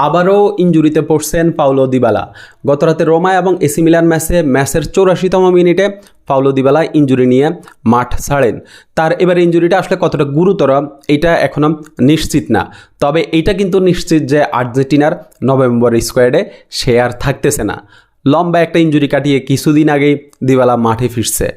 আবারও ইনজুরিতে পড়ছেন Paulo Dybala. গতরাতে রোমা এবং এসি মিলান ম্যাচের 84তম মিনিটে পাউলো দিবালা ইনজুরি নিয়ে মাঠ ছাড়েন। তার এবার ইনজুরিটা আসলে কতটা গুরুতর এটা এখনও নিশ্চিত না, তবে এইটা কিন্তু নিশ্চিত যে আর্জেন্টিনার নভেম্বর স্কোয়াডে সে আর থাকতেছে না। লম্বা একটা ইনজুরি কাটিয়ে কিছুদিন আগেই দিবালা মাঠে ফিরছে।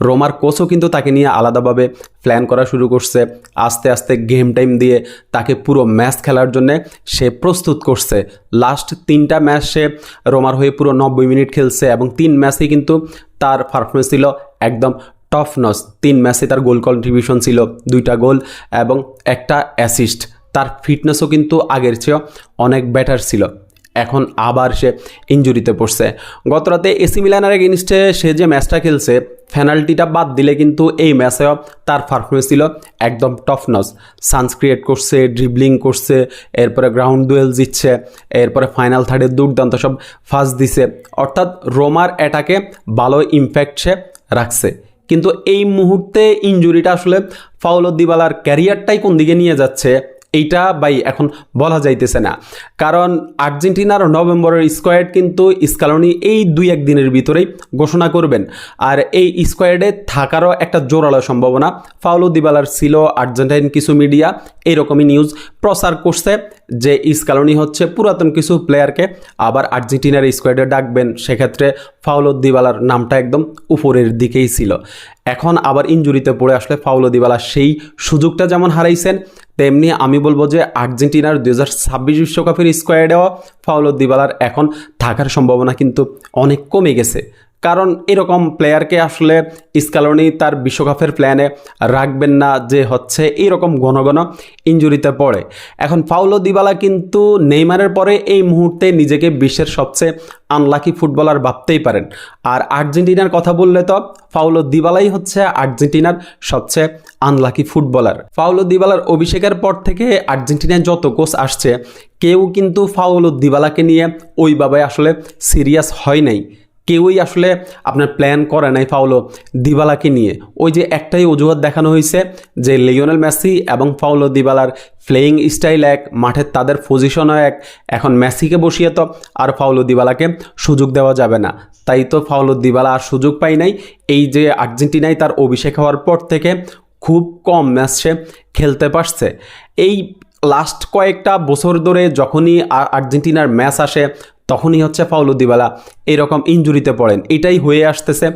রোমার কোচও কিন্তু তাকে নিয়ে আলাদাভাবে প্ল্যান করা শুরু করছে। আস্তে আস্তে গেম টাইম দিয়ে তাকে পুরো ম্যাচ খেলার জন্য সে প্রস্তুত করছে। লাস্ট 3টা ম্যাচ সে রোমার হয়ে পুরো 90 মিনিট খেলছে এবং 3 ম্যাচেই কিন্তু তার পারফরমেন্স ছিল একদম টপ নচ। 3 ম্যাচে তার গোল কন্ট্রিবিউশন ছিল 2টা গোল এবং 1টা অ্যাসিস্ট। তার ফিটনেসও কিন্তু আগের চেয়েও অনেক বেটার ছিল। এখন আবার সে ইনজুরিতে পড়ছে। গতরাতে এসি মিলানের এগেইনস্টে সে যে ম্যাচটা খেলছে, পেনাল্টিটা বাদ দিলে কিন্তু এই ম্যাচেও তার পারফরমেন্স ছিল একদম টপ নচ। চান্স ক্রিয়েট করছে, ড্রিবলিং করছে, এরপরে গ্রাউন্ড ডুয়েল জিতছে, এরপরে ফাইনাল থার্ডে দুর্দান্ত সব ফাস্ট দিছে। অর্থাৎ রোমার অ্যাটাকে ভালো ইম্প্যাক্ট সে রাখছে। কিন্তু এই মুহূর্তে ইনজুরিটা আসলে পাউলো দিবালার ক্যারিয়ারটাই কোন দিকে নিয়ে যাচ্ছে এইটা এখন বলা যাইতেছে না। কারণ আর্জেন্টিনার নভেম্বরের স্কোয়াড কিন্তু স্কালোনি এই 2-1 দিনের ভিতরেই ঘোষণা করবেন। আর এই স্কোয়াডে থাকারও একটা জোরালো সম্ভাবনা পাউলো দিবালার ছিল। আর্জেন্টাইন কিছু মিডিয়া এরকমই নিউজ প্রচার করছে যে স্কালোনি হচ্ছে পুরাতন কিছু প্লেয়ারকে আবার আর্জেন্টিনার স্কোয়াডে ডাকবেন। সেক্ষেত্রে পাউলো দিবালার নামটা একদম উপরের দিকেই ছিল। এখন আবার ইনজুরিতে পড়ে আসলে পাউলো দিবালা সেই সুযোগটা যেমন হারাইছেন, তেমনি আমি বলবো যে আর্জেন্টিনার 2026 বিশ্বকাপের স্কোয়াডেও পাউলো দিবালার এখন থাকার সম্ভাবনা কিন্তু অনেক কমে গেছে। কারণ এরকম প্লেয়ারকে আসলে স্কালোনি তার বিশ্বকাপের প্ল্যানে রাখবেন না যে হচ্ছে এইরকম ঘন ঘন ইনজুরিতে পড়ে। এখন পাউলো দিবালা কিন্তু নেইমারের পরে এই মুহূর্তে নিজেকে বিশ্বের সবচেয়ে আনলাকি ফুটবলার ভাবতেই পারেন। আর আর্জেন্টিনার কথা বললে তো পাউলো দিবালাই হচ্ছে আর্জেন্টিনার সবচেয়ে আনলাকি ফুটবলার। পাউলো দিবালার অভিষেকের পর থেকে আর্জেন্টিনায় যত কোচ আসছে কেউ কিন্তু পাউলো দিবালাকে নিয়ে ওইভাবে আসলে সিরিয়াস হয় নাই। কেউই আসলে আপনার প্ল্যান করে নাই পাউলো দিবালাকে নিয়ে। ওই যে একটাই অজুহাত দেখানো হয়েছে যে লিওনেল মেসি এবং পাউলো দিবালার প্লেয়িং স্টাইল এক, মাঠের তাদের পজিশনও এক। এখন মেসিকে বসিয়ে তো আর পাউলো দিবালাকে সুযোগ দেওয়া যাবে না, তাই তো পাউলো দিবালা আর সুযোগ পাই নাই। এই যে আর্জেন্টিনায় তার অভিষেক হওয়ার পর থেকে খুব কম ম্যাচ সে খেলতে পারছে। এই লাস্ট কয়েকটা বছর ধরে যখনই আর্জেন্টিনার ম্যাচ আসে তখনই হচ্ছে পাউলো দিবালা এরকম ইনজুরিতে পড়েন। এটাই হয়ে আসতেছে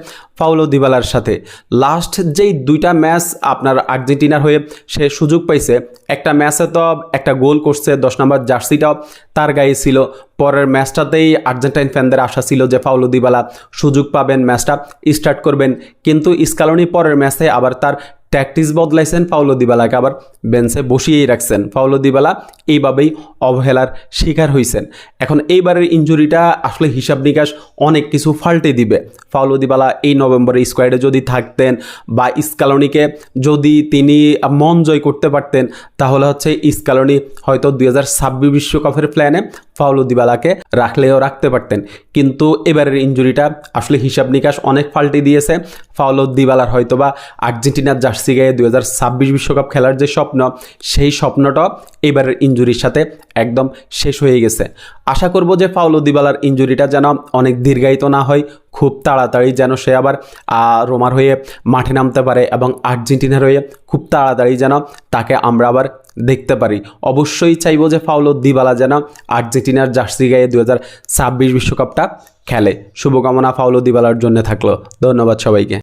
পাউলো দিবালার সাথে। লাস্ট যেই 2টা ম্যাচ আপনার আর্জেন্টিনার হয়ে সে সুযোগ পাইছে, একটা ম্যাচে তো একটা গোল করছে, 10 নম্বর জার্সিটাও তার গায়ে ছিল। পরের ম্যাচটাতেই আর্জেন্টাইন ফ্যানদের আশা ছিল যে পাউলো দিবালা সুযোগ পাবেন, ম্যাচটা স্টার্ট করবেন। কিন্তু স্কালোনি পরের ম্যাচে আবার তার ট্যাকটিস বদলাইছেন, পাউলো দিবালাকে আবার বেঞ্চে বসিয়েই রাখছেন। পাউলো দিবালা এইভাবেই অবহেলার শিকার হয়েছেন। এখন এইবারের ইনজুরিটা আসলে হিসাব নিকাশ অনেক কিছু পাল্টে দিবে। পাউলো দিবালা এই নভেম্বরে স্কোয়াডে যদি থাকতেন বা স্কালোনিকে যদি তিনি মন জয় করতে পারতেন তাহলে হচ্ছে স্কালোনি হয়তো 2026 বিশ্বকাপের প্ল্যানে পাউলো দিবালাকে রাখলেও রাখতে পারতেন। কিন্তু এবারের ইনজুরিটা আসলে হিসাব নিকাশ অনেক পাল্টে দিয়েছে। পাউলো দিবালার হয়তোবা আর্জেন্টিনার জার্সি গায়ে 2026 বিশ্বকাপ খেলার যে স্বপ্ন, সেই স্বপ্নটা এবারের ইনজুরির সাথে একদম শেষ হয়ে গেছে। আশা করব যে পাউলো দিবালার ইনজুরিটা যেন অনেক দীর্ঘায়িত না হয়, খুব তাড়াতাড়ি যেন সে আবার রোমার হয়ে মাঠে নামতে পারে এবং আর্জেন্টিনার হয়ে খুব তাড়াতাড়ি যেন তাকে আমরা আবার দেখতে পারি। অবশ্যই চাইব যে পাউলো দিবালা যেন আর্জেন্টিনার জার্সি গায়ে 2026 বিশ্বকাপটা খেলে। শুভকামনা পাউলো দিবালার জন্য থাকলো। ধন্যবাদ সবাইকে।